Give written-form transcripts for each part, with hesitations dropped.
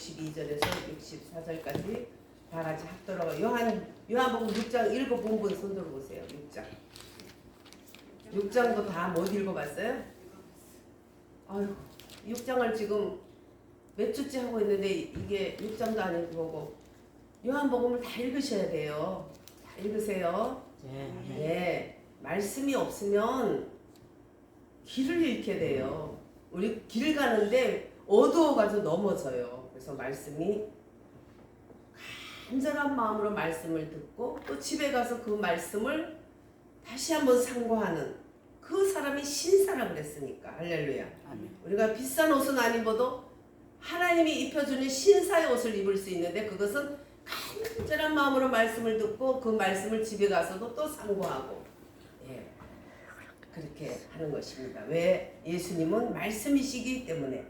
62절에서 64절까지 다 같이 합도록 요한복음 6장 읽어본 분 손 들어보세요. 6장. 6장도 다 못 읽어봤어요? 아유, 6장을 지금 몇 주째 하고 있는데 이게 6장도 안 읽어보고 요한복음을 다 읽으셔야 돼요. 다 읽으세요. 네. 말씀이 없으면 길을 잃게 돼요. 우리 길 가는데 어두워가지고 넘어져요. 그래서 말씀이 간절한 마음으로 말씀을 듣고 또 집에 가서 그 말씀을 다시 한번 상고하는 그 사람이 신사라 그랬으니까. 할렐루야. 아멘. 우리가 비싼 옷은 안 입어도 하나님이 입혀주는 신사의 옷을 입을 수 있는데 그것은 간절한 마음으로 말씀을 듣고 그 말씀을 집에 가서도 또 상고하고, 예, 그렇게 하는 것입니다. 왜? 예수님은 말씀이시기 때문에.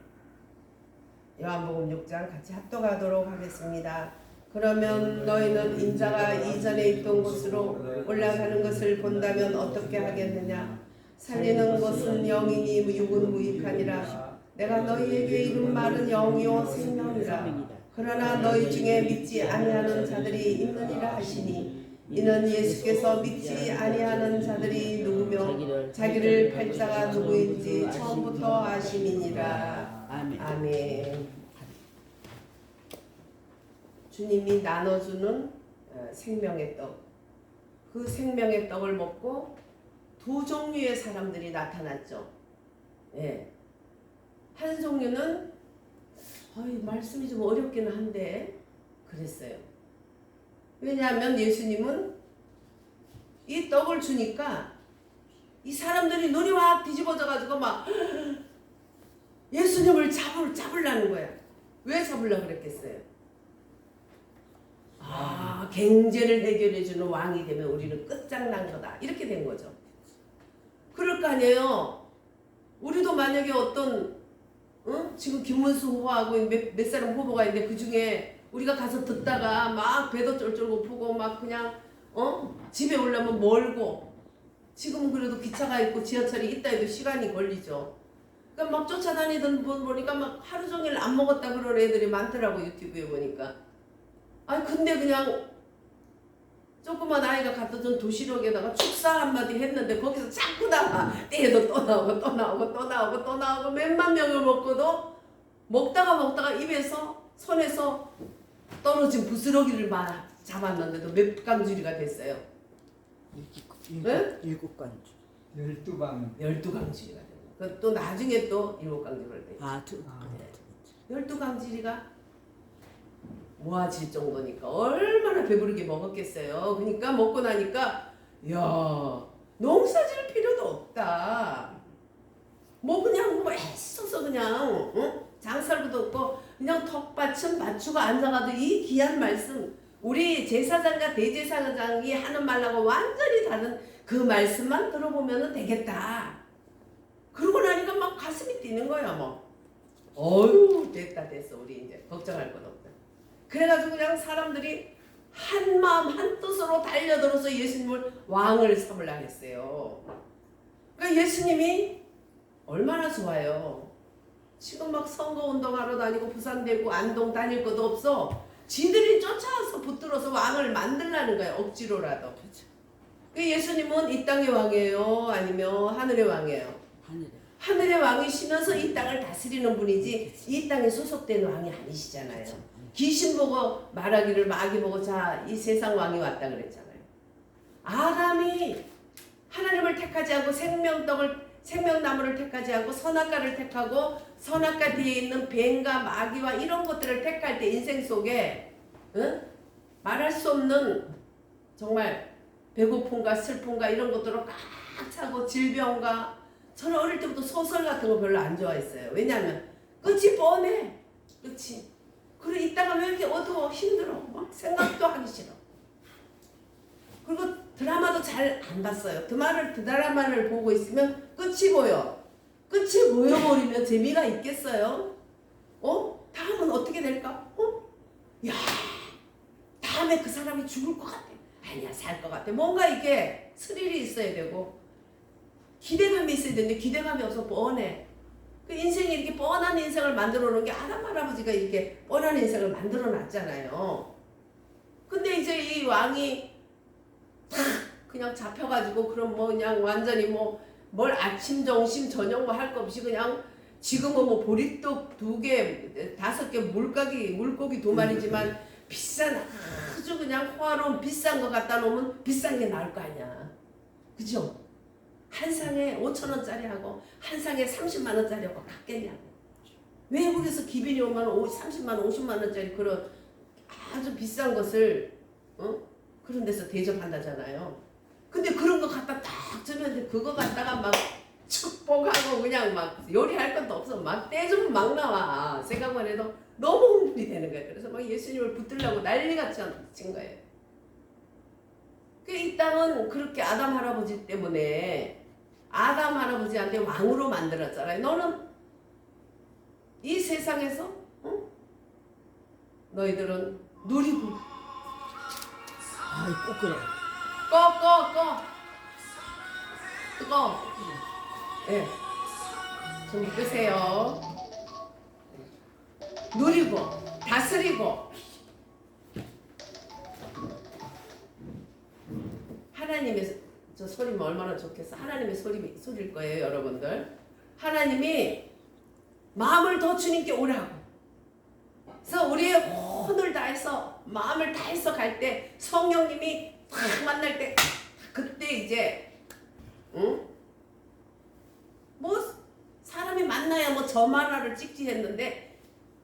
요한복음 6장 같이 합독하도록 하겠습니다. 그러면 너희는 인자가 이전에 있던 곳으로 올라가는 것을 본다면 어떻게 하겠느냐? 살리는 것은 영이니 육은 무익하니라. 내가 너희에게 이른 말은 영이요 생명이라. 그러나 너희 중에 믿지 아니하는 자들이 있느니라 하시니 이는 예수께서 믿지 아니하는 자들이 누구며 자기를 팔 자가 누구인지 처음부터 아심이니라. 아멘. 주님이 나눠주는 생명의 떡, 그 생명의 떡을 먹고 두 종류의 사람들이 나타났죠. 예. 한 종류는 말씀이 좀 어렵기는 한데 그랬어요. 왜냐하면 예수님은 이 떡을 주니까 이 사람들이 눈이 확 뒤집어져가지고 막 예수님을 잡으려는 거야. 왜 잡으려고 그랬겠어요? 경제를 해결해주는 왕이 되면 우리는 끝장난 거다. 이렇게 된 거죠. 그럴 거 아니에요. 우리도 만약에 어떤 지금 김문수 후보하고 몇 사람 후보가 있는데 그 중에 우리가 가서 듣다가 막 배도 쫄쫄 고프고 막 그냥 집에 오려면 멀고, 지금은 그래도 기차가 있고 지하철이 있다 해도 시간이 걸리죠. 그러니까 막 쫓아다니던 분 보니까 막 하루 종일 안 먹었다 그런 애들이 많더라고, 유튜브에 보니까. 근데 그냥 조그만 아이가 갖다 준 도시락에다가 축사 한마디 했는데 거기서 자꾸 나와. 때에도 또 나오고 또 나오고 또 나오고 또 나오고 몇만 명을 먹고도 먹다가 입에서 손에서 떨어진 부스러기를 막 잡았는데도 몇 강줄이가 됐어요. 일곱 강줄. 12강줄이가 돼요. 또 나중에 또 7강줄을 돼요. 12강줄이가 모아질 정도니까 얼마나 배부르게 먹었겠어요. 그러니까 먹고 나니까 농사 질 필요도 없다. 그냥 애써서 그냥 장살구도 없고 그냥 턱받침 맞추고 앉아가도 이 귀한 말씀, 우리 제사장과 대제사장이 하는 말하고 완전히 다른 그 말씀만 들어보면 되겠다. 그러고 나니까 막 가슴이 뛰는 거야. 됐어. 우리 이제 걱정할 것 없다. 그래가지고 그냥 사람들이 한 마음 한 뜻으로 달려들어서 예수님을 왕을 삼으려 했어요. 그러니까 예수님이 얼마나 좋아요. 지금 막 선거운동하러 다니고 부산대구 안동 다닐 것도 없어. 지들이 쫓아와서 붙들어서 왕을 만들라는 거예요. 억지로라도. 예수님은 이 땅의 왕이에요? 아니면 하늘의 왕이에요? 하늘의 왕이시면서 이 땅을 다스리는 분이지 이 땅에 소속된 왕이 아니시잖아요. 귀신 보고 말하기를 마귀 보고 이 세상 왕이 왔다 그랬잖아요. 아담이 하나님을 택하지 않고 생명나무를 택하지 않고 선악과를 택하고 선악과 뒤에 있는 뱀과 마귀와 이런 것들을 택할 때 인생 속에 말할 수 없는 정말 배고픔과 슬픔과 이런 것들로 꽉 차고 질병과, 저는 어릴 때부터 소설 같은 거 별로 안 좋아했어요. 왜냐하면 끝이 뻔해. 끝이. 그리고 이따가 왜 이렇게 어두워 힘들어. 생각도 하기 싫어. 그리고 드라마도 잘 안 봤어요. 드라마를 보고 있으면 끝이 보여. 끝이 보여버리면 재미가 있겠어요? 다음은 어떻게 될까? 다음에 그 사람이 죽을 것 같아. 아니야, 살 것 같아. 뭔가 이게 스릴이 있어야 되고 기대감이 있어야 되는데 기대감이 없어 뻔해. 그 인생이 이렇게 뻔한 인생을 만들어 놓은 게 아담 할아버지가 이렇게 뻔한 인생을 만들어 놨잖아요. 근데 이제 이 왕이 탁 그냥 잡혀가지고 그럼 뭐 그냥 완전히 뭐 뭘 아침 점심 저녁 뭐 할 거 없이 그냥 지금은 뭐 보리떡 2개 5개 물고기 2마리지만 비싼 아주 그냥 호화로운 비싼 거 갖다 놓으면 비싼 게 나을 거 아니야. 그죠? 한 상에 5,000원짜리 하고 한 상에 30만 원짜리 하고 같겠냐고. 외국에서 기빈이 오면 30만 원 50만 원짜리 그런 아주 비싼 것을 그런 데서 대접한다잖아요. 근데 그런 거 갖다 딱 주면 그거 갖다가 막 축복하고 그냥 막 요리할 것도 없어. 막 떼주면 막 나와. 생각만 해도 너무 흥분이 되는 거예요. 그래서 막 예수님을 붙들려고 난리같이 친 거예요. 이 땅은 그렇게 아담 할아버지 때문에 아담 할아버지한테 왕으로 만들었잖아요. 너는 이 세상에서 너희들은 누리고 아이 꼭 그래. 꺼. 예. 좀 끄세요. 누리고 다스리고 하나님의 저 소리면 얼마나 좋겠어. 하나님의 소리일 거예요, 여러분들. 하나님이 마음을 더 주님께 오라고. 그래서 우리의 혼을 다해서 마음을 다해서 갈 때 성령님이 딱 만날 때 그때 이제 뭐 사람이 만나야 뭐 점 하나를 찍지 했는데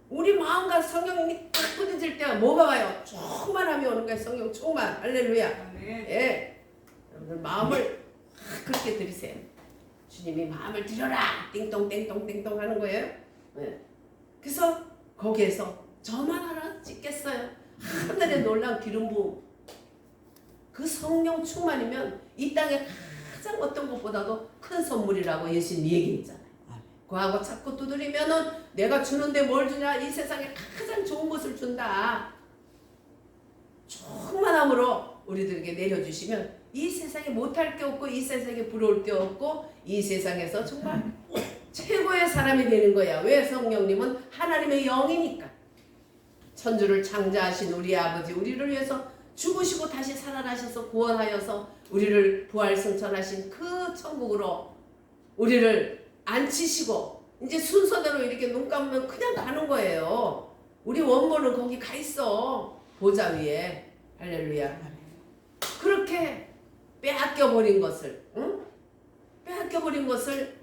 우리 마음과 성령님이 딱 부딪힐 때 뭐가 와요? 충만함이 오는 거예요. 성령 충만. 할렐루야. 예. 여러분들 마음을 그렇게 드리세요. 주님이 마음을 드려라. 띵동 하는 거예요. 예. 그래서 거기에서 저만 하나 찍겠어요. 하늘의 놀라운 기름 부음. 그 성령 충만이면 이 땅에 가장 어떤 것보다도 큰 선물이라고 예수님이 얘기했잖아요. 그하고 자꾸 두드리면은 내가 주는데 뭘 주냐? 이 세상에 가장 좋은 것을 준다. 충만함으로 우리들에게 내려주시면 이 세상에 못할 게 없고 이 세상에 부러울 게 없고 이 세상에서 정말 최고의 사람이 되는 거야. 왜? 성령님은 하나님의 영이니까. 천주를 창조하신 우리 아버지 우리를 위해서 죽으시고 다시 살아나셔서 구원하여서 우리를 부활승천하신 그 천국으로 우리를 앉히시고 이제 순서대로 이렇게 눈 감으면 그냥 가는 거예요. 우리 원본은 거기 가 있어. 보좌 위에. 할렐루야. 그렇게 빼앗겨버린 것을 빼앗겨버린 것을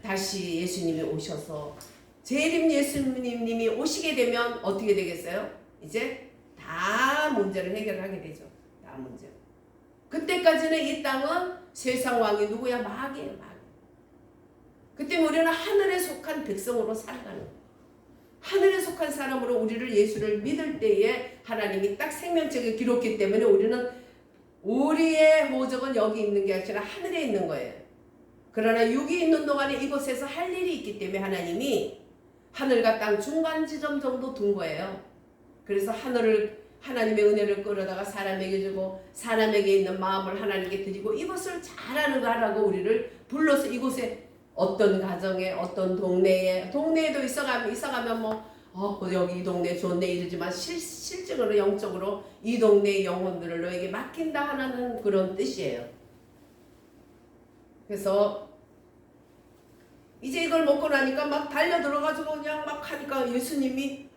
다시 예수님이 오셔서 재림 예수님이 오시게 되면 어떻게 되겠어요? 이제 다 문제를 해결하게 되죠. 다 문제. 그때까지는 이 땅은 세상 왕이 누구야? 마귀예요. 마귀. 그때 우리는 하늘에 속한 백성으로 살아가는 거예요. 하늘에 속한 사람으로 우리를 예수를 믿을 때에 하나님이 딱 생명책을 기록했기 때문에 우리는 우리의 호적은 여기 있는 게 아니라 하늘에 있는 거예요. 그러나 육이 있는 동안에 이곳에서 할 일이 있기 때문에 하나님이 하늘과 땅 중간 지점 정도 둔 거예요. 그래서 하나님의 은혜를 끌어다가 사람에게 주고 사람에게 있는 마음을 하나님께 드리고 이것을 잘하는 거 하라고 우리를 불러서 이곳에 어떤 가정에 어떤 동네에도 있어가면 뭐 여기 이 동네 좋네 이러지만 실적으로 영적으로 이 동네의 영혼들을 너에게 맡긴다 하는 그런 뜻이에요. 그래서 이제 이걸 먹고 나니까 막 달려들어가지고 그냥 막 하니까 예수님이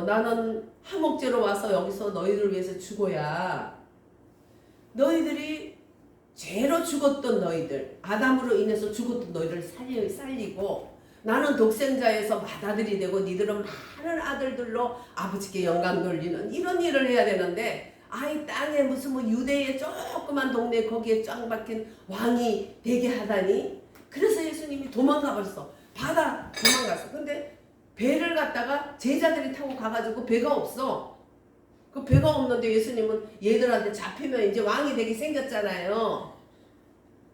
나는 하목제로 와서 여기서 너희를 위해서 죽어야 너희들이 죄로 죽었던 너희들 아담으로 인해서 죽었던 너희를 살리고 나는 독생자에서 맏아들이 되고 니들은 많은 아들들로 아버지께 영광 돌리는 이런 일을 해야 되는데 아이 땅에 무슨 뭐 유대의 조그만 동네 거기에 쫙 박힌 왕이 되게 하다니 그래서 예수님이 도망가 버렸어. 바다 도망갔어. 근데 배를 갖다가 제자들이 타고 가가지고 배가 없어. 그 배가 없는데 예수님은 얘들한테 잡히면 이제 왕이 되게 생겼잖아요.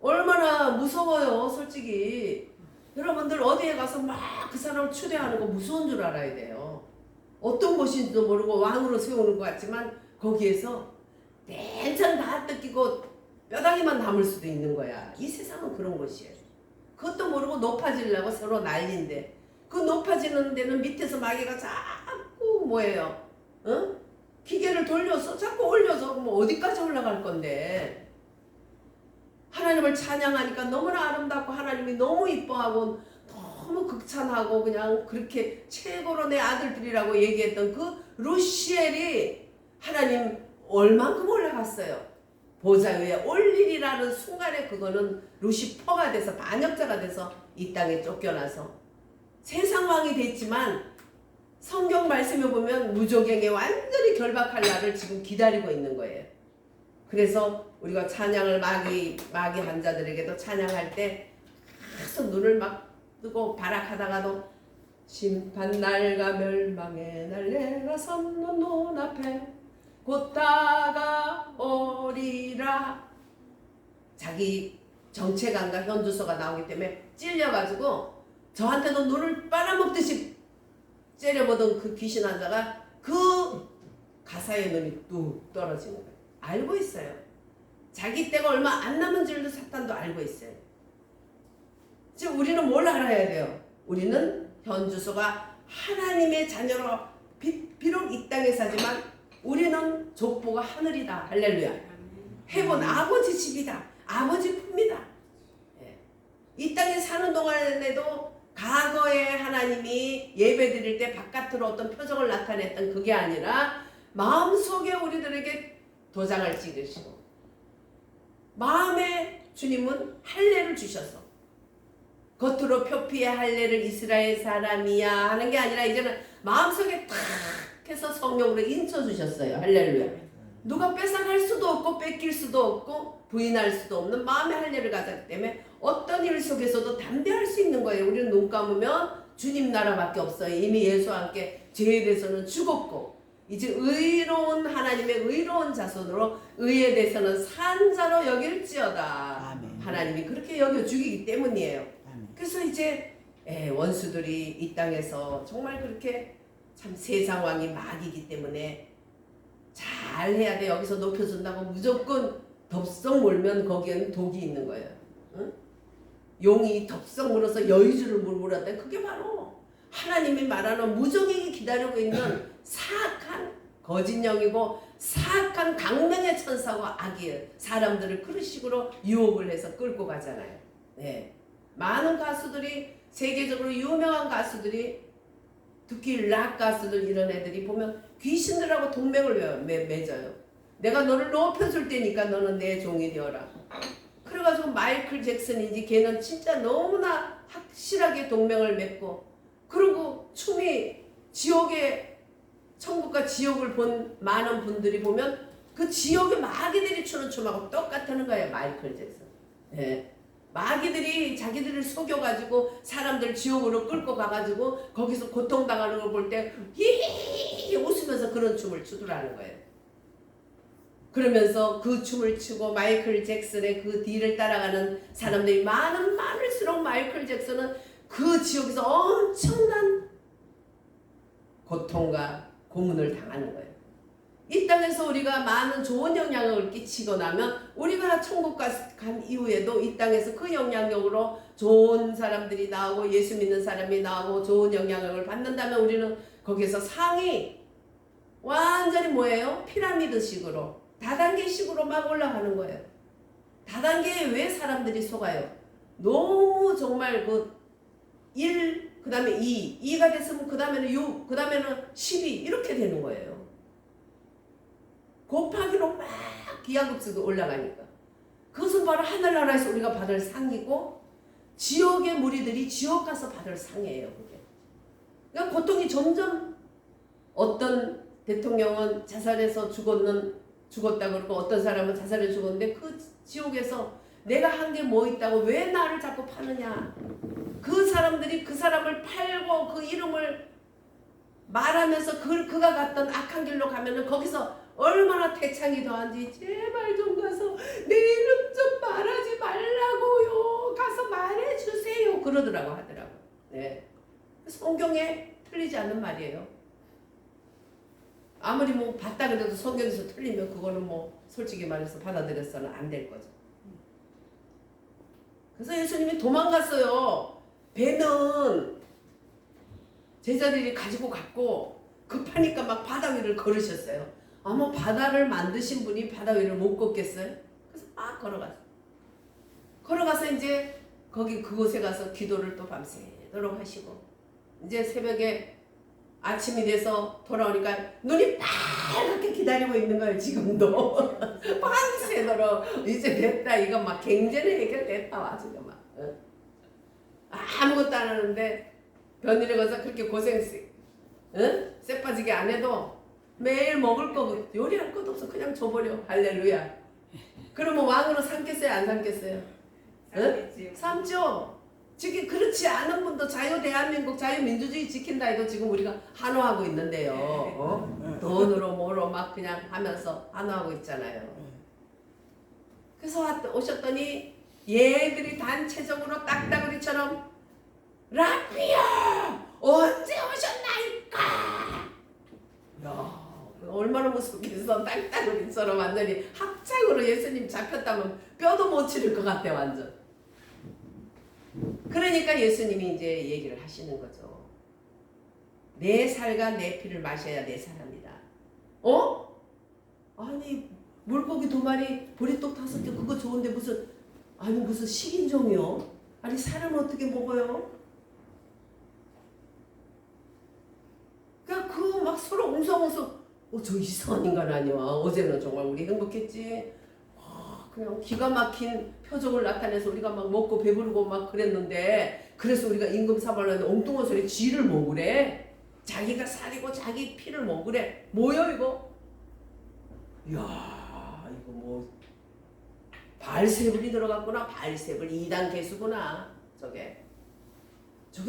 얼마나 무서워요, 솔직히. 여러분들 어디에 가서 막 그 사람을 추대하는 거 무서운 줄 알아야 돼요. 어떤 곳인지도 모르고 왕으로 세우는 것 같지만 거기에서 내장 다 뜯기고 뼈다귀만 남을 수도 있는 거야. 이 세상은 그런 곳이에요. 그것도 모르고 높아지려고 서로 난리인데 그 높아지는 데는 밑에서 마귀가 자꾸 뭐예요? 어? 기계를 돌려서 자꾸 올려서 뭐 어디까지 올라갈 건데 하나님을 찬양하니까 너무나 아름답고 하나님이 너무 이뻐하고 너무 극찬하고 그냥 그렇게 최고로 내 아들들이라고 얘기했던 그 루시엘이 하나님 얼만큼 올라갔어요. 보좌 위에 올리리라는 순간에 그거는 루시퍼가 돼서 반역자가 돼서 이 땅에 쫓겨나서 세상 왕이 됐지만 성경 말씀에 보면 무조갱에 완전히 결박할 날을 지금 기다리고 있는 거예요. 그래서 우리가 찬양을 마귀 한자들에게도 찬양할 때 계속 눈을 막 뜨고 발악하다가도 심판날과 멸망의 날 내가 섰는 눈앞에 곧 다가오리라. 자기 정체감과 현주소가 나오기 때문에 찔려가지고 저한테도 눈을 빨아먹듯이 째려보던 그 귀신 환자가 그 가사의 눈이 뚝 떨어지는 거예요. 알고 있어요. 자기 때가 얼마 안 남은 줄도 사탄도 알고 있어요. 지금 우리는 뭘 알아야 돼요? 우리는 현주소가 하나님의 자녀로 비록 이 땅에 사지만 우리는 족보가 하늘이다. 할렐루야. 해본 아버지 집이다. 아버지 품이다. 이 땅에 사는 동안에도 과거에 하나님이 예배 드릴 때 바깥으로 어떤 표적을 나타냈던 그게 아니라 마음속에 우리들에게 도장을 찍으시고 마음에 주님은 할례를 주셔서 겉으로 표피의 할례를 이스라엘 사람이야 하는 게 아니라 이제는 마음속에 탁 해서 성령으로 인쳐주셨어요. 할렐루야. 누가 뺏어갈 수도 없고 뺏길 수도 없고 부인할 수도 없는 마음의 할례를 가졌기 때문에 어떤 일 속에서도 담대할 수 있는 거예요. 우리는 눈 감으면 주님 나라밖에 없어요. 이미 예수와 함께 죄에 대해서는 죽었고 이제 의로운 하나님의 의로운 자손으로 의에 대해서는 산자로 여길지어다. 아멘. 하나님이 그렇게 여겨 주기기 때문이에요. 아멘. 그래서 이제 원수들이 이 땅에서 정말 그렇게 참 세상 왕이 마귀이기 때문에 잘 해야 돼. 여기서 높여준다고 무조건 덥석 몰면 거기에는 독이 있는 거예요. 응? 용이 덥석 물어서 여의주를 물었대. 그게 바로 하나님이 말하는 무적에게 기다리고 있는 사악한 거짓령이고 사악한 강명의 천사고 악이에요. 사람들을 그런 식으로 유혹을 해서 끌고 가잖아요. 네. 많은 가수들이 세계적으로 유명한 가수들이 특히 락 가수들 이런 애들이 보면 귀신들하고 동맹을 맺어요. 내가 너를 높여줄 테니까 너는 내 종이 되어라. 그래가지고 마이클 잭슨인지 걔는 진짜 너무나 확실하게 동맹을 맺고 그리고 춤이 지옥의 천국과 지옥을 본 많은 분들이 보면 그 지옥의 마귀들이 추는 춤하고 똑같다는 거예요. 마이클 잭슨. 네. 마귀들이 자기들을 속여가지고 사람들 지옥으로 끌고 가가지고 거기서 고통당하는 걸 볼 때 히히히 웃으면서 그런 춤을 추더라는 거예요. 그러면서 그 춤을 추고 마이클 잭슨의 그 뒤를 따라가는 사람들이 많을수록 마이클 잭슨은 그 지옥에서 엄청난 고통과 고문을 당하는 거예요. 이 땅에서 우리가 많은 좋은 영향력을 끼치고 나면 우리가 천국 간 이후에도 이 땅에서 그 영향력으로 좋은 사람들이 나오고 예수 믿는 사람이 나오고 좋은 영향력을 받는다면 우리는 거기서 상이 완전히 뭐예요? 피라미드식으로 다단계식으로 막 올라가는 거예요. 다단계에 왜 사람들이 속아요? 너무 정말 그 1, 그 다음에 2가 됐으면 그 다음에는 6, 그 다음에는 12 이렇게 되는 거예요. 곱하기로 막 기하급수가 올라가니까. 그것은 바로 하늘나라에서 우리가 받을 상이고 지옥의 무리들이 지옥 가서 받을 상이에요. 그게. 그러니까 고통이 점점 어떤 대통령은 자살해서 죽었다 그러고 어떤 사람은 자살해 죽었는데 그 지옥에서 내가 한 게 뭐 있다고 왜 나를 자꾸 파느냐. 그 사람들이 그 사람을 팔고 그 이름을 말하면서 그가 갔던 악한 길로 가면은 거기서 얼마나 태창이 더한지 제발 좀 가서 내 이름 좀 말하지 말라고요. 가서 말해주세요. 그러더라고 하더라고. 네. 성경에 틀리지 않는 말이에요. 아무리 뭐 봤다 그래도 성경에서 틀리면 그거는 뭐 솔직히 말해서 받아들여서는 안 될 거죠. 그래서 예수님이 도망갔어요. 배는 제자들이 가지고 갔고 급하니까 막 바다 위를 걸으셨어요. 아마 바다를 만드신 분이 바다 위를 못 걷겠어요? 그래서 막 걸어가서 이제 거기 그곳에 가서 기도를 또 밤새도록 하시고 이제 새벽에 아침이 돼서 돌아오니까 눈이 빨갛게 기다리고 있는 거예요. 지금도 밤새도록 이제 됐다. 이거 막 경제는 해결됐다. 와 지금 막 아무것도 안 하는데 며느리 가서 그렇게 쎄 빠지게 안 해도 매일 먹을 거 요리할 것도 없어. 그냥 줘버려. 할렐루야. 그러면 왕으로 삼겠어요? 안 삼겠어요? 삼죠. 지금 그렇지 않은 분도 대한민국 자유민주주의 지킨다 해도 지금 우리가 한호하고 있는데요. 돈으로 뭐로 막 그냥 하면서 한호하고 있잖아요. 그래서 오셨더니 얘들이 단체적으로 딱따구리처럼 라피야 언제 오셨나이까. 야, 얼마나 무섭겠어. 딱따구리처럼 완전히 합창으로 예수님 잡혔다면 뼈도 못 치를 것 같아 완전. 그러니까 예수님이 이제 얘기를 하시는 거죠. 내 살과 내 피를 마셔야 내 사람이다. 아니 물고기 2마리 보리떡 5개 그거 좋은데 무슨 식인종이요? 아니 사람 어떻게 먹어요? 그러니까 그 막 서로 웅성웅성 저 이상한 인간 아니야. 어제는 정말 우리 행복했지. 그냥 기가 막힌 표정을 나타내서 우리가 막 먹고 배부르고 막 그랬는데 그래서 우리가 임금 사발하는데 엉뚱한 소리 쥐를 먹으래. 자기가 살이고 자기 피를 먹으래. 뭐야 이거? 이야 이거 뭐 발세불이 들어갔구나. 발세불 2단 개수구나. 저게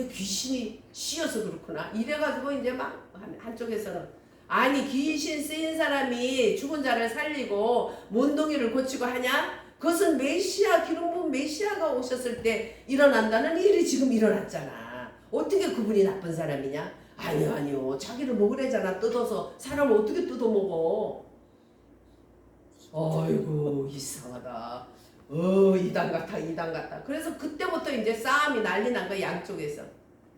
귀신이 씌어서 그렇구나. 이래가지고 이제 막 한쪽에서는 아니 귀신 쓰인 사람이 죽은 자를 살리고 몬동이를 고치고 하냐? 그것은 메시아 기름 부은 메시아가 오셨을 때 일어난다는 일이 지금 일어났잖아. 어떻게 그분이 나쁜 사람이냐? 아니요 자기를 먹으래잖아. 뜯어서 사람을 어떻게 뜯어 먹어? 아이고 이상하다. 이단 같아. 그래서 그때부터 이제 싸움이 난리 난 거야. 양쪽에서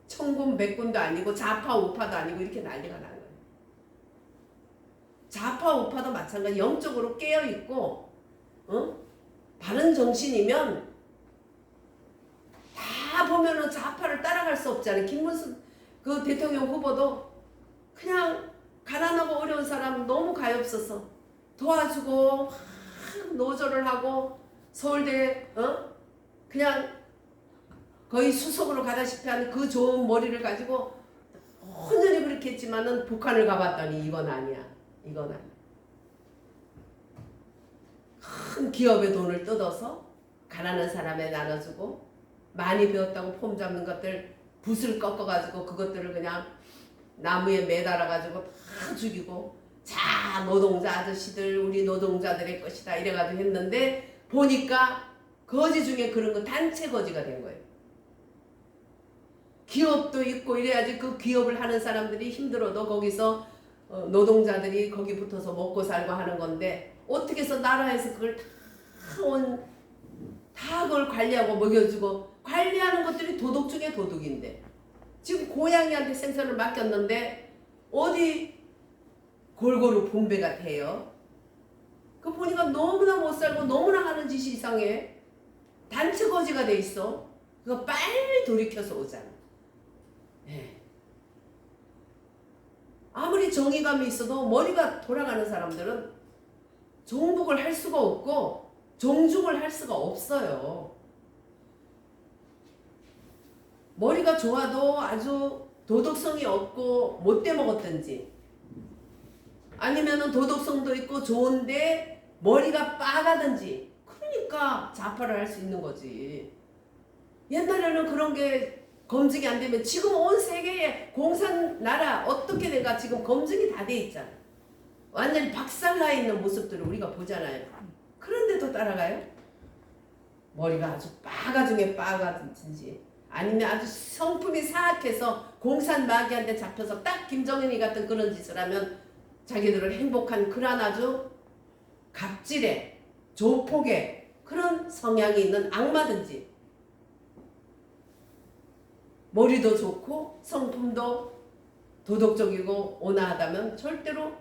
천군 백군도 아니고 좌파 우파도 아니고 이렇게 난리가 난 거야. 좌파 우파도 마찬가지. 영적으로 깨어 있고 바른 정신이면 다 보면은 좌파를 따라갈 수 없잖아요. 김문수 그 대통령 후보도 그냥 가난하고 어려운 사람 너무 가엾어서 도와주고 노조를 하고 서울대 그냥 거의 수석으로 가다시피 하는 그 좋은 머리를 가지고 혼연히 그렇게 했지만은 북한을 가봤더니 이건 아니야. 큰 기업의 돈을 뜯어서 가난한 사람에 나눠주고 많이 배웠다고 폼 잡는 것들 붓을 꺾어가지고 그것들을 그냥 나무에 매달아가지고 다 죽이고 자 노동자 아저씨들 우리 노동자들의 것이다 이래가지고 했는데 보니까 거지 중에 그런 거 단체 거지가 된 거예요. 기업도 있고 이래야지 그 기업을 하는 사람들이 힘들어도 거기서 노동자들이 거기 붙어서 먹고 살고 하는 건데 어떻게 해서 나라에서 그걸 다 그걸 관리하고 먹여주고 관리하는 것들이 도덕 중에 도덕인데 지금 고양이한테 생선을 맡겼는데 어디 골고루 분배가 돼요. 그 보니까 너무나 못 살고 너무나 하는 짓이 이상해. 단체 거지가 돼 있어. 그거 빨리 돌이켜서 오잖아. 네. 아무리 정의감이 있어도 머리가 돌아가는 사람들은 정복을 할 수가 없고 정중을 할 수가 없어요. 머리가 좋아도 아주 도덕성이 없고 못돼 먹었든지 아니면은 도덕성도 있고 좋은데 머리가 빠가든지 그러니까 좌파를 할 수 있는 거지. 옛날에는 그런 게 검증이 안 되면 지금 온 세계에 공산 나라 어떻게 내가 지금 검증이 다 돼 있잖아. 완전히 박살나 있는 모습들을 우리가 보잖아요. 그런데도 따라가요? 머리가 아주 빠가 중에 빠가든지 아니면 아주 성품이 사악해서 공산 마귀한테 잡혀서 딱 김정은이 같은 그런 짓을 하면 자기들은 행복한 그런 아주 갑질의 조폭의 그런 성향이 있는 악마든지 머리도 좋고 성품도 도덕적이고 온화하다면 절대로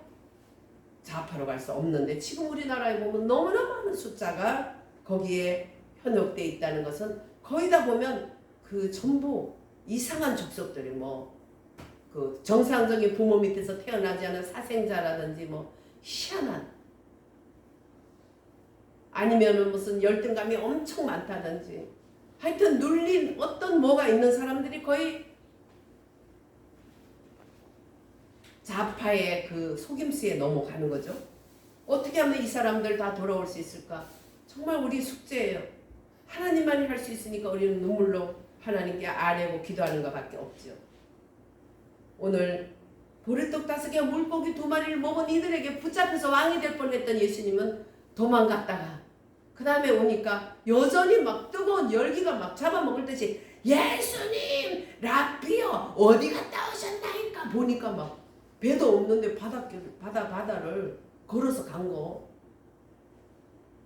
좌파로 갈 수 없는데, 지금 우리나라에 보면 너무나 많은 숫자가 거기에 현혹되어 있다는 것은 거의 다 보면 그 전부 이상한 족속들이 그 정상적인 부모 밑에서 태어나지 않은 사생자라든지 희한한, 아니면은 무슨 열등감이 엄청 많다든지, 하여튼 눌린 어떤 뭐가 있는 사람들이 거의 좌파의 그 속임수에 넘어가는 거죠. 어떻게 하면 이 사람들 다 돌아올 수 있을까? 정말 우리 숙제예요. 하나님만이 할 수 있으니까 우리는 눈물로 하나님께 아뢰고 기도하는 것밖에 없죠. 오늘 보리떡 5개, 물고기 2마리를 먹은 이들에게 붙잡혀서 왕이 될 뻔했던 예수님은 도망갔다가 그 다음에 오니까 여전히 막 뜨거운 열기가 막 잡아먹을 듯이 예수님 라피요 어디 갔다 오셨나이까, 보니까 막 배도 없는데 바다를 걸어서 간 거.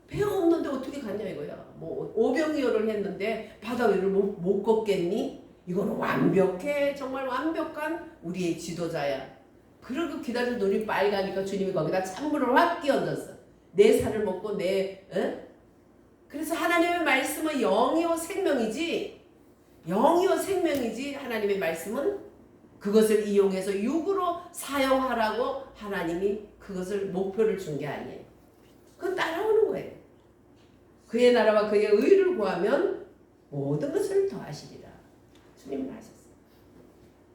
배가 없는데 어떻게 갔냐 이거야. 오병이어를 했는데 바다 위를 못 걷겠니? 이거는 완벽해. 정말 완벽한 우리의 지도자야. 그러고 기다린 눈이 빨가니까 주님이 거기다 찬물을 확 끼얹었어. 내 살을 먹고 그래서 하나님의 말씀은 영이요 생명이지, 영이요 생명이지, 하나님의 말씀은 그것을 이용해서 육으로 사용하라고 하나님이 그것을 목표를 준 게 아니에요. 그건 따라오는 거예요. 그의 나라와 그의 의를 구하면 모든 것을 더하시리라. 주님은 하셨어요.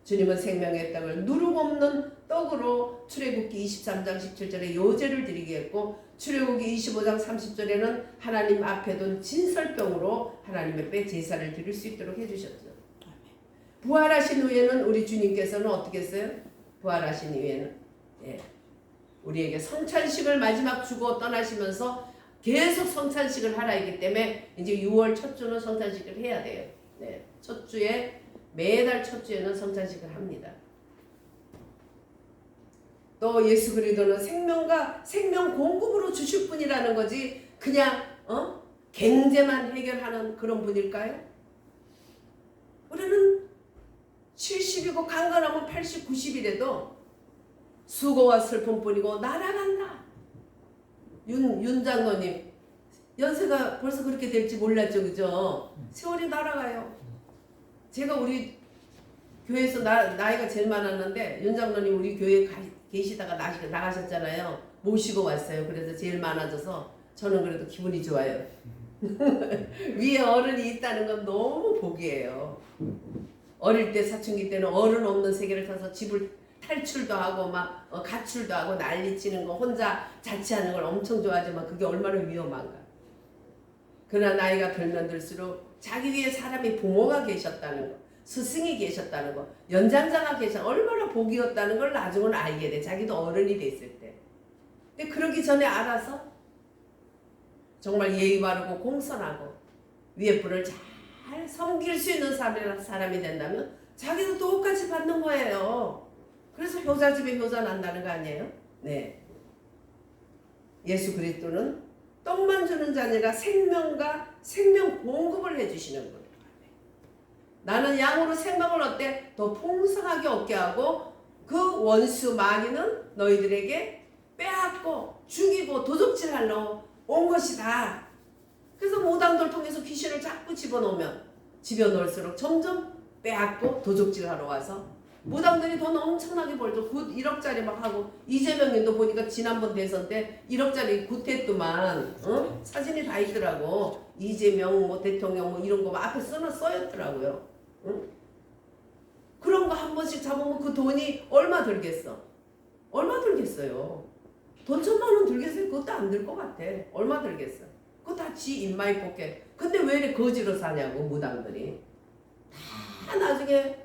주님은 생명의 떡을 누룩 없는 떡으로 출애굽기 23장 17절에 요제를 드리게 했고, 출애굽기 25장 30절에는 하나님 앞에 둔 진설병으로 하나님 앞에 제사를 드릴 수 있도록 해주셨죠. 부활하신 후에는 우리 주님께서는 어떻게 했어요? 부활하신 후에는 우리에게 성찬식을 마지막 주고 떠나시면서 계속 성찬식을 하라 했기 때문에 이제 6월 첫 주는 성찬식을 해야 돼요. 첫 주에, 매달 첫 주에는 성찬식을 합니다. 또 예수 그리스도는 생명과 생명 공급으로 주실 분이라는 거지 그냥 경제만 해결하는 그런 분일까요? 우리는 70이고 강건하면 80, 90이라도 수고와 슬픔뿐이고 날아간다. 윤 장로님 연세가 벌써 그렇게 될지 몰랐죠, 그죠? 세월이 날아가요. 제가 우리 교회에서 나이가 제일 많았는데 윤 장로님 우리 교회에 계시다가 나가셨잖아요. 모시고 왔어요. 그래서 제일 많아져서 저는 그래도 기분이 좋아요. 위에 어른이 있다는 건 너무 복이에요. 어릴 때 사춘기 때는 어른 없는 세계를 타서 집을 탈출도 하고 막 가출도 하고 난리치는 거, 혼자 자취하는 걸 엄청 좋아하지만 그게 얼마나 위험한가. 그러나 나이가 들면 들수록 자기 위에 사람이 부모가 계셨다는 거, 스승이 계셨다는 거, 연장자가 계셨, 얼마나 복이었다는 걸 나중은 알게 돼. 자기도 어른이 됐을 때. 근데 그러기 전에 알아서 정말 예의 바르고 공손하고 위에 분을 잘 섬길 수 있는 사람이 된다면 자기도 똑같이 받는 거예요. 그래서 효자집에 효자 난다는 거 아니에요? 네. 예수 그리스도는 떡만 주는 자 아니라 생명과 생명 공급을 해주시는 거예요. 나는 양으로 생명을 얻되 더 풍성하게 얻게 하고 그 원수 마귀는 너희들에게 빼앗고 죽이고 도적질하러 온 것이다. 그래서 무당들 통해서 귀신을 자꾸 집어넣을수록 점점 빼앗고 도적질하러 와서 무당들이 돈 엄청나게 벌죠. 굿 1억짜리 막 하고, 이재명님도 보니까 지난번 대선 때 1억짜리 굿했더만 사진이 다 있더라고. 이재명 대통령 이런 거 앞에 써였더라고요. 그런 거 한 번씩 잡으면 그 돈이 얼마 들겠어? 얼마 들겠어요? 돈 1,000만 원 들겠어요? 그것도 안 들 것 같아. 얼마 들겠어? 그거 다 지 입마이 뽑게. 근데 왜 이렇게 거지로 사냐고, 무당들이. 다 나중에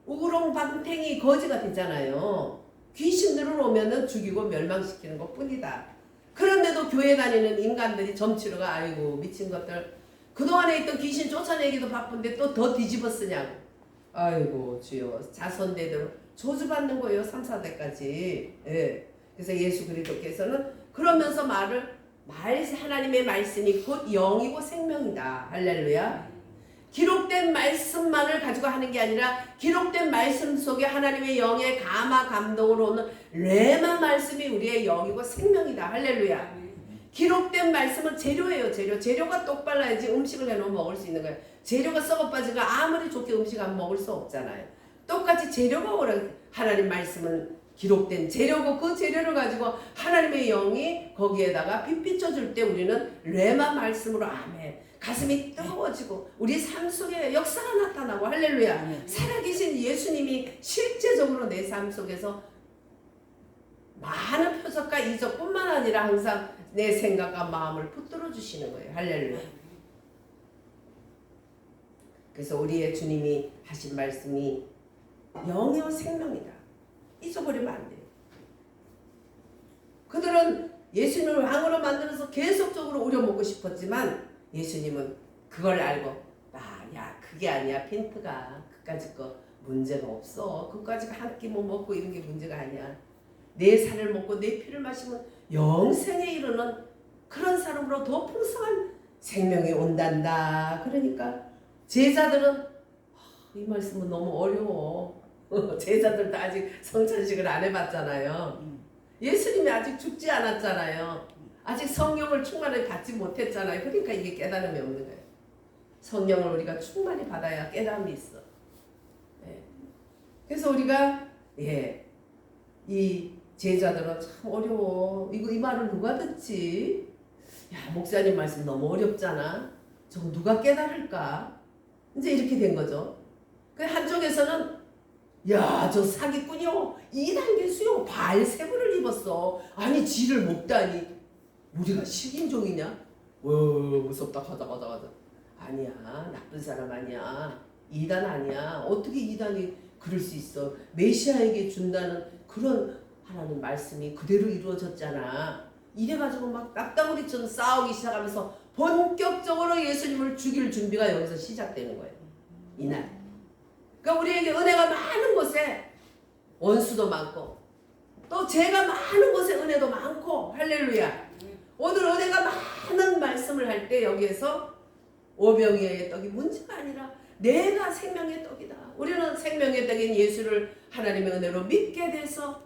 우렁방탱이 거지가 되잖아요. 귀신들을 오면은 죽이고 멸망시키는 것 뿐이다. 그런데도 교회 다니는 인간들이 점치러가 아이고 미친 것들, 그동안에 있던 귀신 쫓아내기도 바쁜데 또 더 뒤집어 쓰냐고. 아이고 주여, 자손대대로 저주받는 거예요. 3, 4대까지. 예. 그래서 예수 그리스도께서는 그러면서 하나님의 말씀이 곧 영이고 생명이다. 할렐루야. 기록된 말씀만을 가지고 하는 게 아니라 기록된 말씀 속에 하나님의 영의 감화 감동으로 오는 레마 말씀이 우리의 영이고 생명이다. 할렐루야. 기록된 말씀은 재료예요. 재료가 똑발라야지 음식을 해놓으면 먹을 수 있는 거예요. 재료가 썩어 빠지고 아무리 좋게 음식 안 먹을 수 없잖아요. 똑같이 재료가 오라. 하나님 말씀은 기록된 재료고 그 재료를 가지고 하나님의 영이 거기에다가 빛비춰줄 때 우리는 레마 말씀으로 아멘. 가슴이 뜨거워지고 우리 삶 속에 역사가 나타나고 할렐루야. 살아계신 예수님이 실제적으로 내 삶 속에서 많은 표적과 이적뿐만 아니라 항상 내 생각과 마음을 붙들어 주시는 거예요. 할렐루야. 그래서 우리의 주님이 하신 말씀이 영이요 생명이다. 잊어버리면 안 돼요. 그들은 예수님을 왕으로 만들어서 계속적으로 우려먹고 싶었지만 예수님은 그걸 알고 야 그게 아니야 핀트가 그까짓 거 문제가 없어. 그까짓 거 한 끼 뭐 먹고 이런 게 문제가 아니야. 내 살을 먹고 내 피를 마시면 영생에 이르는 그런 사람으로 더 풍성한 생명이 온단다. 그러니까 제자들은 이 말씀은 너무 어려워. 제자들도 아직 성찬식을 안 해봤잖아요. 예수님이 아직 죽지 않았잖아요. 아직 성령을 충만히 받지 못했잖아요. 그러니까 이게 깨달음이 없는 거예요. 성령을 우리가 충만히 받아야 깨달음이 있어. 예. 그래서 우리가 이 제자들은 참 어려워. 이 말을 누가 듣지? 야 목사님 말씀 너무 어렵잖아. 저거 누가 깨달을까? 이제 이렇게 된 거죠. 그 한쪽에서는 야 저 사기꾼이요. 이단계수요. 바알세불을 입었어. 아니 쥐를 먹다니. 우리가 식인종이냐? 무섭다. 가자. 아니야. 나쁜 사람 아니야. 이단 아니야. 어떻게 이단이 그럴 수 있어. 메시아에게 준다는 그런 하나님 말씀이 그대로 이루어졌잖아. 이래가지고 막 낙다구리처럼 싸우기 시작하면서 본격적으로 예수님을 죽일 준비가 여기서 시작되는 거예요. 이날. 그러니까 우리에게 은혜가 많은 곳에 원수도 많고 또 죄가 많은 곳에 은혜도 많고 할렐루야. 오늘 은혜가 많은 말씀을 할 때 여기에서 오병이어의 떡이 문제가 아니라 내가 생명의 떡이다. 우리는 생명의 떡인 예수를 하나님의 은혜로 믿게 돼서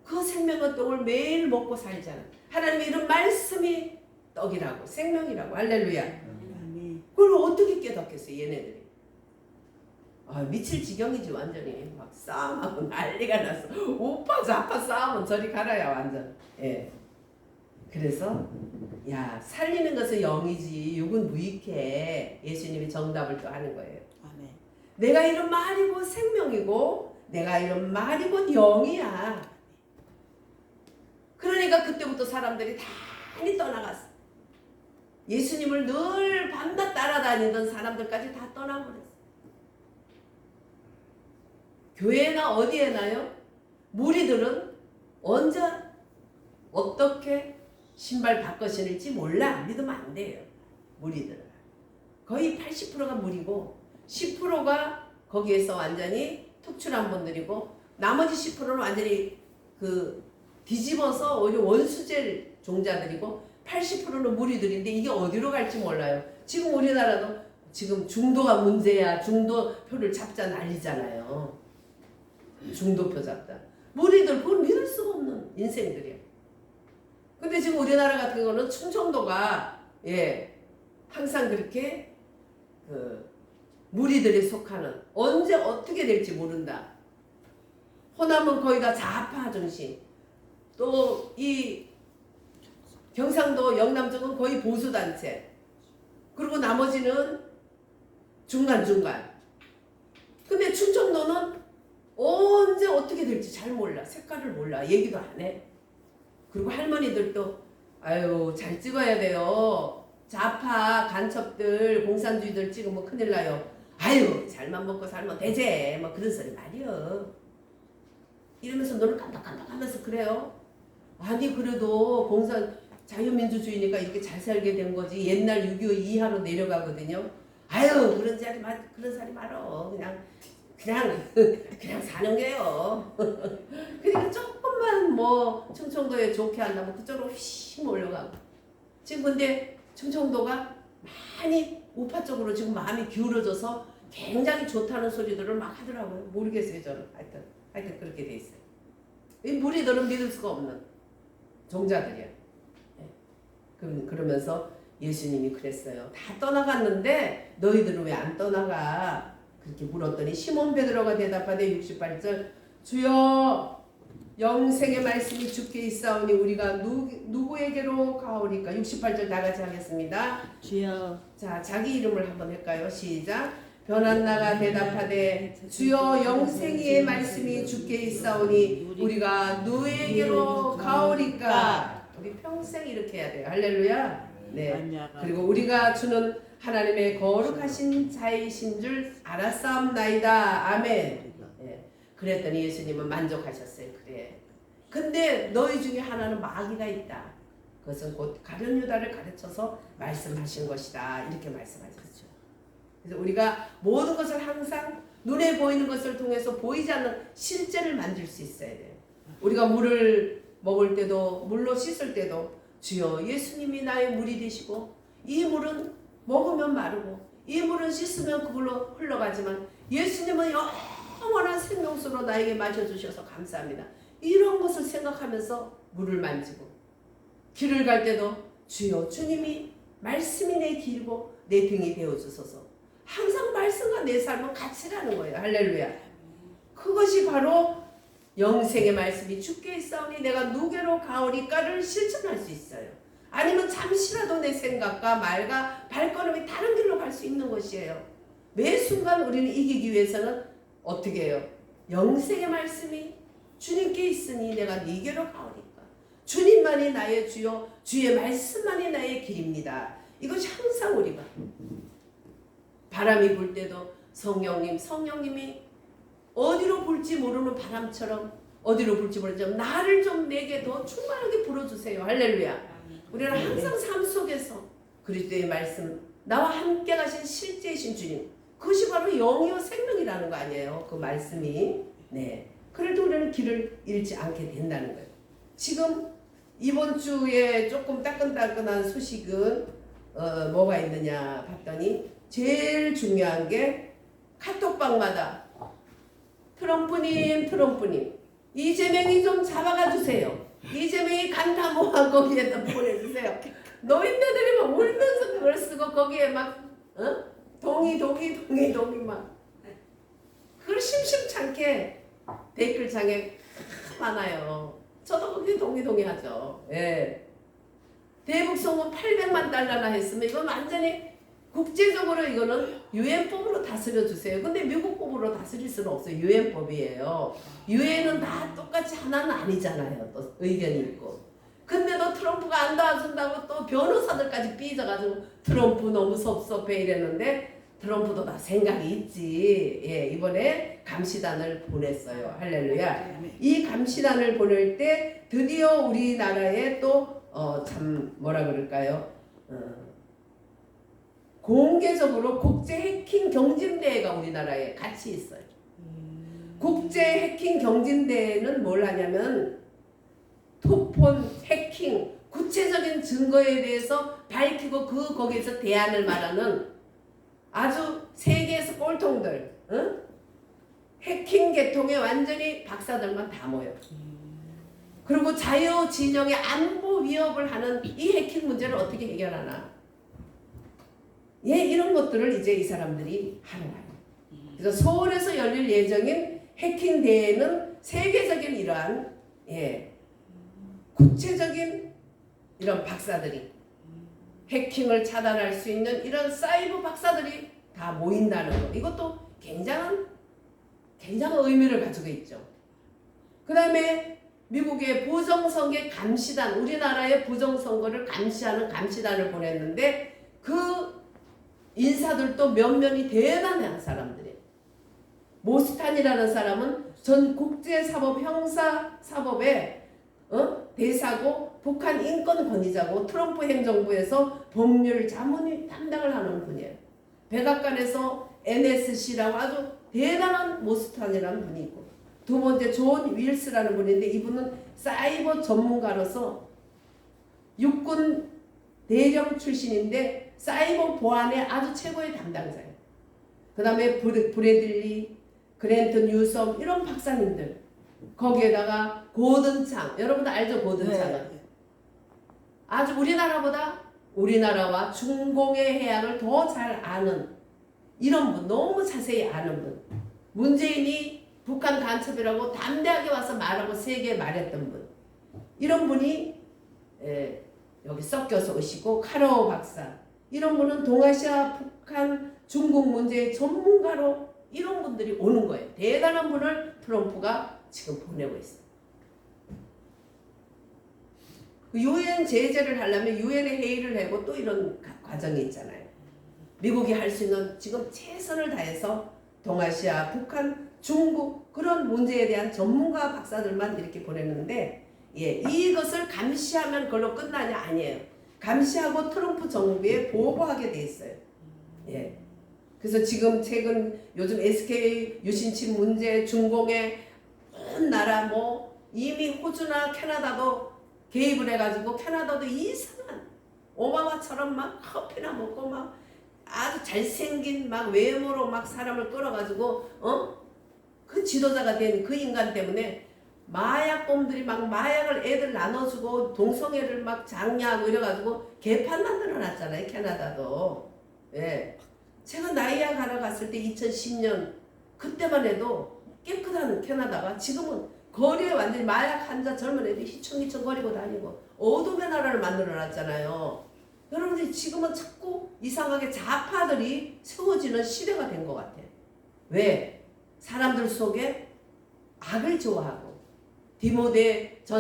그 생명의 떡을 매일 먹고 살잖아. 하나님의 이런 말씀이 떡이라고 생명이라고 할렐루야. 그걸 어떻게 깨닫겠어요 얘네들이. 미칠 지경이지 완전히. 막 싸움하고 난리가 났어. 우파 좌파 싸우면 저리 가라야 완전. 예. 그래서 야 살리는 것은 영이지 육은 무익해. 예수님이 정답을 또 하는 거예요. 아멘. 내가 이런 말이고 생명이고 내가 이런 말이고 영이야. 그러니까 그때부터 사람들이 많이 떠나갔어. 예수님을 늘 밤낮 따라다니던 사람들까지 다 떠나버렸어. 교회나 어디에나요? 무리들은 언제 어떻게 신발 바꿔 신을지 몰라. 믿으면 안 돼요. 무리들은 거의 80%가 무리고 10%가 거기에서 완전히 특출한 분들이고 나머지 10%는 완전히 뒤집어서 오히려 원수질 종자들이고 80%는 무리들인데 이게 어디로 갈지 몰라요. 지금 우리나라도 지금 중도가 문제야. 중도표를 잡자 난리잖아요. 중도표 잡자. 무리들 그걸 믿을 수가 없는 인생들이야. 근데 지금 우리나라 같은 경우는 충청도가 항상 그렇게 무리들이 속하는 언제 어떻게 될지 모른다. 호남은 거의 다 좌파 정신. 또 이 경상도 영남 쪽은 거의 보수단체. 그리고 나머지는 중간중간. 근데 충청도는 언제 어떻게 될지 잘 몰라. 색깔을 몰라. 얘기도 안 해. 그리고 할머니들도 아유 잘 찍어야 돼요. 좌파 간첩들 공산주의들 찍으면 큰일 나요. 아유 잘만 먹고 살면 되지. 뭐 그런 소리 말이요. 이러면서 너를 깜빡깜빡하면서 그래요. 아니 그래도 자유민주주의니까 이렇게 잘 살게 된 거지. 옛날 6.25 이하로 내려가거든요. 아유 그런 소리 말어. 그냥 사는 게요. 그러니까 조금만 충청도에 좋게 한다면 그쪽으로 휘 몰려가고. 지금 근데 충청도가 많이 우파 쪽으로 지금 마음이 기울어져서 굉장히 좋다는 소리들을 막 하더라고요. 모르겠어요 저는. 하여튼 그렇게 돼 있어요. 이 무리들은 믿을 수가 없는 종자들이야. 그러면서 예수님이 그랬어요. 다 떠나갔는데 너희들은 왜 안 떠나가? 그렇게 물었더니 시몬 베드로가 대답하되 68절 주여 영생의 말씀이 주께 있사오니 우리가 누구에게로 가오리까? 68절 다 같이 하겠습니다. 주여. 자, 자기 이름을 한번 할까요? 시작. 변한나가 대답하되 주여 영생의 말씀이 주께 있사오니 우리가 누구에게로 가오리까? 우리 평생 이렇게 해야 돼요. 할렐루야. 네. 그리고 우리가 주는 하나님의 거룩하신 자이신 줄 알았사옵나이다. 아멘. 네. 그랬더니 예수님은 만족하셨어요. 그래. 근데 너희 중에 하나는 마귀가 있다. 그것은 곧 가룟 유다를 가르쳐서 말씀하신 것이다. 이렇게 말씀하셨죠. 그래서 우리가 모든 것을 항상 눈에 보이는 것을 통해서 보이지 않는 실제를 만들 수 있어야 돼요. 우리가 물을 먹을 때도 물로 씻을 때도 주여 예수님이 나의 물이 되시고 이 물은 먹으면 마르고 이 물은 씻으면 그걸로 흘러가지만 예수님은 영원한 생명수로 나에게 마셔주셔서 감사합니다. 이런 것을 생각하면서 물을 만지고 길을 갈 때도 주여 주님이 말씀이 내 길고 내 등이 되어주소서. 항상 말씀과 내 삶은 같이 가는 거예요. 할렐루야. 그것이 바로 영생의 말씀이 주께 있사오니 내가 누구로 가오리까를 실천할 수 있어요. 아니면 잠시라도 내 생각과 말과 발걸음이 다른 길로 갈 수 있는 것이에요. 매 순간 우리는 이기기 위해서는 어떻게 해요? 영생의 말씀이 주님께 있으니 내가 네게로 가오리까. 주님만이 나의 주요 주의 말씀만이 나의 길입니다. 이것이 항상 우리가 바람이 불 때도 성령님이 어디로 불지 모르는 바람처럼 어디로 불지 모르지만 나를 좀 내게 더 충만하게 불어주세요. 할렐루야. 우리는 항상 삶 속에서 그리스도의 말씀 나와 함께 가신 실제이신 주님 그것이 바로 영이요 생명이라는 거 아니에요. 그 말씀이. 네. 그래도 우리는 길을 잃지 않게 된다는 거예요. 지금 이번 주에 조금 따끈따끈한 소식은 뭐가 있느냐 봤더니 제일 중요한 게 카톡방마다 트럼프님 이재명이 좀 잡아가 주세요. 이재명이 간다 모아 거기에다 보내주세요. 노인네들이 막 울면서 그걸 쓰고 거기에 막 동의 막 그걸 심심찮게 댓글창에 많아요. 저도 거기 동의 하죠. 예. 대북송은 800만 달러나 했으면 이건 완전히 국제적으로 이거는 유엔법으로 다스려 주세요. 근데 미국법으로 다스릴 수는 없어요. 유엔법이에요. 유엔은 다 똑같이 하나는 아니잖아요. 또 의견이 있고. 근데도 트럼프가 안 도와준다고 또 변호사들까지 삐져가지고 트럼프 너무 섭섭해 이랬는데 트럼프도 다 생각이 있지. 예, 이번에 감시단을 보냈어요. 할렐루야. 이 감시단을 보낼 때 드디어 우리나라에 또 참 뭐라 그럴까요? 공개적으로 국제 해킹 경진대회가 우리나라에 같이 있어요. 국제 해킹 경진대회는 뭘 하냐면 토폰, 해킹, 구체적인 증거에 대해서 밝히고 거기에서 대안을 말하는 아주 세계에서 꼴통들, 해킹 계통에 완전히 박사들만 다 모여. 그리고 자유 진영의 안보 위협을 하는 이 해킹 문제를 어떻게 해결하나? 예, 이런 것들을 이제 이 사람들이 하는 거예요. 그래서 서울에서 열릴 예정인 해킹 대회는 세계적인 이러한 구체적인 이런 박사들이 해킹을 차단할 수 있는 이런 사이버 박사들이 다 모인다는 것. 이것도 굉장한 의미를 가지고 있죠. 그 다음에 미국의 부정선거 감시단, 우리나라의 부정선거를 감시하는 감시단을 보냈는데 그 인사들도 면면이 대단한 사람들이에요. 모스탄이라는 사람은 전 국제사법 형사사법의 대사고 북한 인권 권위자고 트럼프 행정부에서 법률 자문위 담당을 하는 분이에요. 백악관에서 NSC라고 아주 대단한 모스탄이라는 분이 있고 두 번째 존 윌스라는 분인데 이분은 사이버 전문가로서 육군 대령 출신인데 사이버 보안의 아주 최고의 담당자예요. 그 다음에 브래들리, 그랜트 뉴섬 이런 박사님들, 거기에다가 고든창, 여러분들 알죠? 고든창은 네. 아주 우리나라와 중공의 해양을 더 잘 아는 이런 분, 너무 자세히 아는 분. 문재인이 북한 간첩이라고 담대하게 와서 말하고 세계에 말했던 분. 이런 분이 여기 섞여서 오시고, 카라오 박사. 이런 분은 동아시아, 북한, 중국 문제의 전문가로 이런 분들이 오는 거예요. 대단한 분을 트럼프가 지금 보내고 있어요. 유엔 제재를 하려면 유엔에 회의를 하고 또 이런 과정이 있잖아요. 미국이 할 수 있는 지금 최선을 다해서 동아시아, 북한, 중국 그런 문제에 대한 전문가 박사들만 이렇게 보내는데, 이것을 감시하면 그걸로 끝나냐? 아니에요. 감시하고 트럼프 정부에 보고하게 돼 있어요. 그래서 지금 최근 요즘 SK 유신칩 문제, 중공의 온 나라 이미 호주나 캐나다도 개입을 해가지고, 캐나다도 이상한 오바마처럼 막 커피나 먹고 막 아주 잘생긴 막 외모로 막 사람을 끌어가지고 그 지도자가 된 그 인간 때문에 마약범들이 막 마약을 애들 나눠주고 동성애를 막 장려하고 이래가지고 개판 만들어놨잖아요. 캐나다도. 제가 나이아 가러 갔을 때 2010년 그때만 해도 깨끗한 캐나다가 지금은 거리에 완전히 마약 환자 젊은 애들이 휘청휘청 거리고 다니고 어둠의 나라를 만들어놨잖아요. 여러분들이 지금은 자꾸 이상하게 좌파들이 세워지는 시대가 된 것 같아요. 왜? 사람들 속에 악을 좋아하고 디모데후서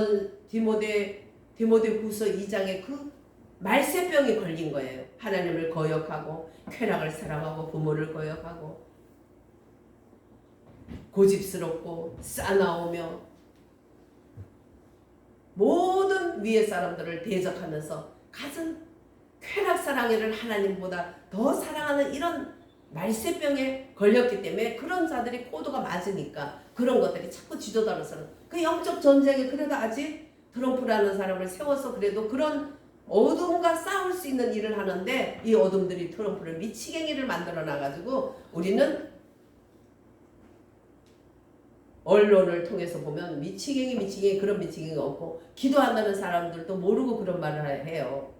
2장에 그 말세병이 걸린 거예요. 하나님을 거역하고 쾌락을 사랑하고 부모를 거역하고 고집스럽고 싸나우며 모든 위의 사람들을 대적하면서 가진 쾌락사랑이를 하나님보다 더 사랑하는 이런 말세병에 걸렸기 때문에 그런 자들이 코드가 맞으니까 그런 것들이 자꾸 지도자로서는 그 영적 전쟁에 그래도 아직 트럼프라는 사람을 세워서 그래도 그런 어둠과 싸울 수 있는 일을 하는데, 이 어둠들이 트럼프를 미치갱이를 만들어 놔가지고 우리는 언론을 통해서 보면 미치갱이 그런 미치갱이가 없고 기도한다는 사람들도 모르고 그런 말을 해요.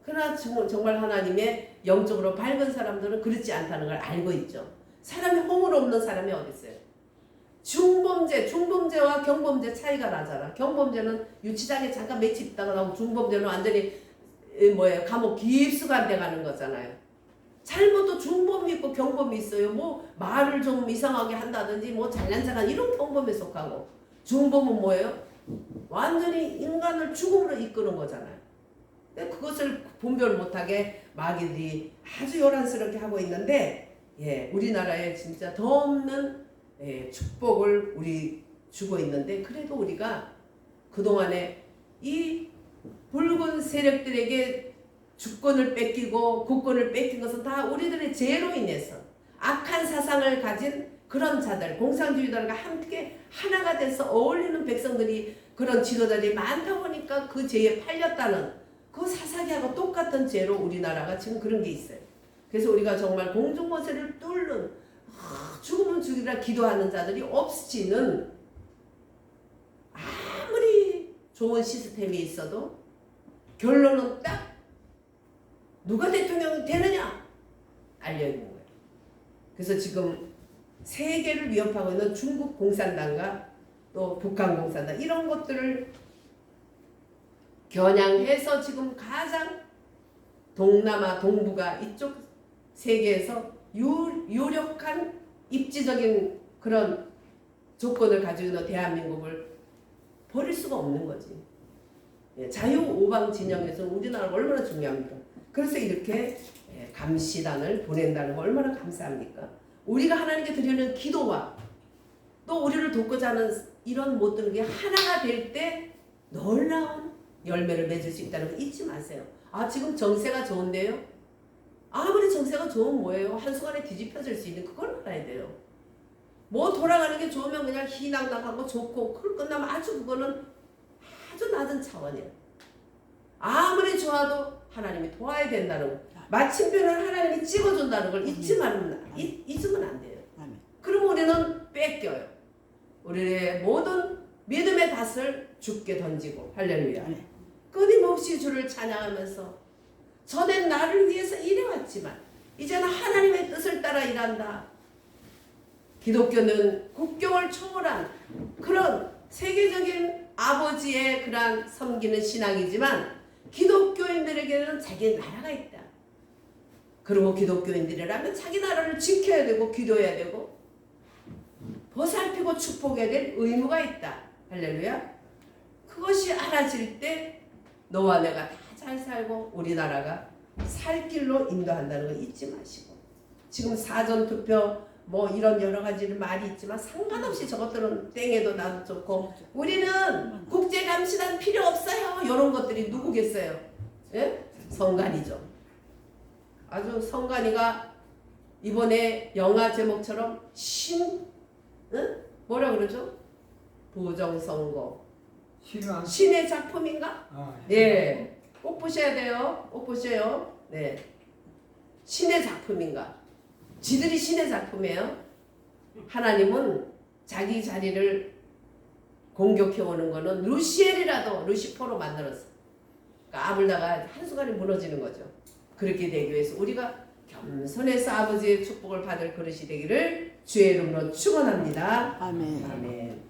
그러나 정말 하나님의 영적으로 밝은 사람들은 그렇지 않다는 걸 알고 있죠. 사람이 허물 없는 사람이 어디 있어요? 중범죄와 경범죄 차이가 나잖아. 경범죄는 유치장에 잠깐 며칠 있다가 나오고, 중범죄는 완전히 감옥 깊숙한 데 가는 거잖아요. 잘못도 중범이 있고 경범이 있어요. 말을 좀 이상하게 한다든지 잘난 척한 이런 경범에 속하고, 중범은 뭐예요? 완전히 인간을 죽음으로 이끄는 거잖아요. 그것을 분별 못하게 마귀들이 아주 요란스럽게 하고 있는데, 우리나라에 진짜 더 없는 축복을 우리 주고 있는데, 그래도 우리가 그동안에 이 붉은 세력들에게 주권을 뺏기고 국권을 뺏긴 것은 다 우리들의 죄로 인해서 악한 사상을 가진 그런 자들, 공산주의자들과 함께 하나가 돼서 어울리는 백성들이, 그런 지도자들이 많다 보니까 그 죄에 팔렸다는 그 사사기하고 똑같은 죄로 우리나라가 지금 그런 게 있어요. 그래서 우리가 정말 공중권세를 뚫는 죽으면 죽이라 기도하는 자들이 없이는 아무리 좋은 시스템이 있어도 결론은 딱 누가 대통령이 되느냐 알려있는 거예요. 그래서 지금 세계를 위협하고 있는 중국 공산당과 또 북한 공산당, 이런 것들을 겨냥해서 지금 가장 동남아 동북아 이쪽 세계에서 유력한 입지적인 그런 조건을 가지고 있는 대한민국을 버릴 수가 없는 거지. 자유오방 진영에서 우리나라가 얼마나 중요합니까? 그래서 이렇게 감시단을 보낸다는 거 얼마나 감사합니까? 우리가 하나님께 드리는 기도와 또 우리를 돕고자 하는 이런 모든 게 하나가 될 때 놀라운 열매를 맺을 수 있다는 거 잊지 마세요. 지금 정세가 좋은데요? 아무리 정세가 좋으면 뭐예요? 한순간에 뒤집혀질 수 있는 그걸 알아야 돼요. 돌아가는 게 좋으면 그냥 희낙낙하고 좋고, 그걸 끝나면 그거는 아주 낮은 차원이에요. 아무리 좋아도 하나님이 도와야 된다는 거. 마침표는 하나님이 찍어준다는 걸 잊으면 안 돼요. 그럼 우리는 뺏겨요. 우리의 모든 믿음의 닷을 주께 던지고 할렐루야. 끊임없이 주를 찬양하면서 전엔 나를 위해서 일해왔지만 이제는 하나님의 뜻을 따라 일한다. 기독교는 국경을 초월한 그런 세계적인 아버지의 그런 섬기는 신앙이지만 기독교인들에게는 자기 나라가 있다. 그리고 기독교인들이라면 자기 나라를 지켜야 되고 기도해야 되고 보살피고 축복해야 될 의무가 있다. 할렐루야. 그것이 알아질 때 너와 내가 다 잘 살고 우리나라가 살 길로 인도한다는 거 잊지 마시고 지금 사전투표 뭐 이런 여러 가지 말이 있지만 상관없이 저것들은 땡해도 나도 좋고 우리는 국제감시단 필요 없어요. 이런 것들이 누구겠어요? 예? 성간이죠. 아주 성간이가 이번에 영화 제목처럼 뭐라 그러죠? 부정선거 신의 작품인가? 예, 꼭 보셔야 돼요. 꼭 보셔요. 네, 신의 작품인가? 지들이 신의 작품이에요. 하나님은 자기 자리를 공격해 오는 거는 루시퍼로 만들었어. 그러니까 아물다가 한순간에 무너지는 거죠. 그렇게 되기 위해서 우리가 겸손해서 아버지의 축복을 받을 그릇이 되기를 주의 이름으로 축원합니다. 아멘. 아멘.